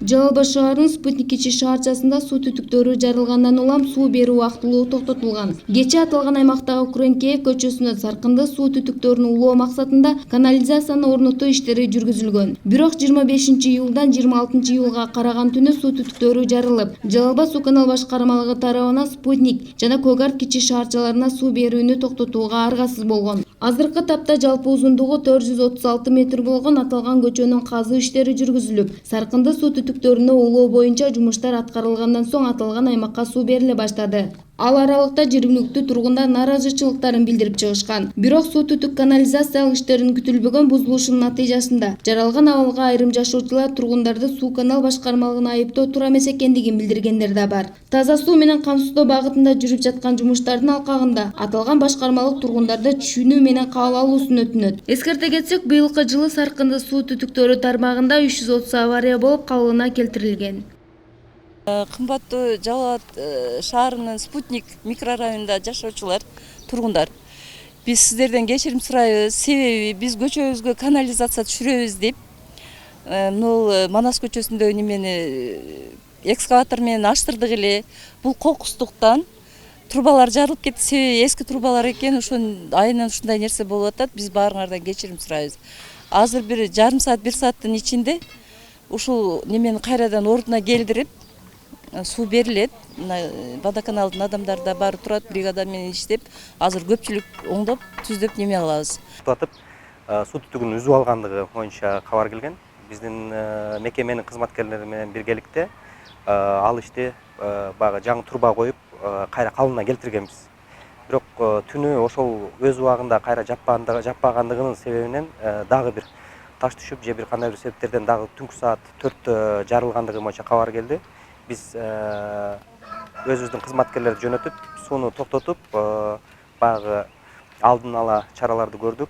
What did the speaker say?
Жалал Абад шаарынын Спутник кичи шаарчасында суу түтүктөрү жарылгандан улам суу берүү вактылуу токтотулган. Кечээ аталган аймактагы Куренкеев көчөсүнө саркынды суу түтүктөрүн улоо максатында канализацияны орнотуу иштери жүргүзүлгөн. Бирок 25-июлдан 26-июлга караган түнү суу түтүктөрү жарылып, Жалал Абад суу канал башкармалыгы тарабынан Спутник жана Көгарт кичи шаарчаларына суу берүүнү токтотууга аргасыз болгон. Азыркы тапта жалпы узундугу 436 метр болгон аталган көчөнүн казуу иштери жүргүзүлүп, саркынды суу түтүктөрүнө улоо боюнча жумуштар аткарылгандан соң аталган аймакка суу бериле баштады. Ал аралыкта жергиликтүү тургундар нааразычылыктарын билдирип чыгышкан. Бирок суу түтүк канализациялык иштердин күтүлбөгөн бузулушунун натыйжасында жаралган абалга айрым жашоочулар тургундарды суу канал башкармалыгына айыптоо туура эмес экендигин билдиргендер да бар. Таза суу менен камсыздоо багытында жүрүп жаткан жумуштардын алкагында аталган башкармалык тургундарды түшүнүү менен кабыл алуусун өтүнөт. Эскерте кетсек, быйылкы жылы саркынды суу түтүктөрү тармагында 330 авария болуп калыбына келтирилген. Кымбаттуу Жалал Абад шаарынын Спутник микрорайонунда жашоочулар, тургундар, биз сиздерден кечирим сурайбыз. Себеби биз көчөбүзгө канализация түшүрөбүз деп, бул Манас көчөсүндө немени экскаватор менен аштырдык эле. Бул кокустуктан трубалар жарылып кетти. Себеби эски трубалар экен, ошонун айынан ушундай нерсе болуп атат. Биз баарыңардан кечирим сурайбыз. Азыр бир жарым саат, 1 сааттын ичинде ушул немени кайрадан ордуна келтирип суу берилет. Водоканалдын адамдары да баары турат, бригада менен иштеп, азыр көпчүлүк оңдоп, түздөп неме алабыз. Суу түтүгүн үзүп алгандыгы боюнча кабар келген. Биздин мекеменин кызматкерлери менен биргеликте ал ишти баягы жаңы труба коюп кайра калыбына келтиргенбиз. Бирок түнү ошол өз убагында кайра жаппагандыгынын себебинен дагы бир таш түшүп же бир кандай бир себептерден дагы түнкү саат 4 жарылгандыгы боюнча кабар келди. Биз өзүбүздүн кызматкерлерди жөнөтүп, сууну токтотуп, баягы алдын ала чараларды көрдүк.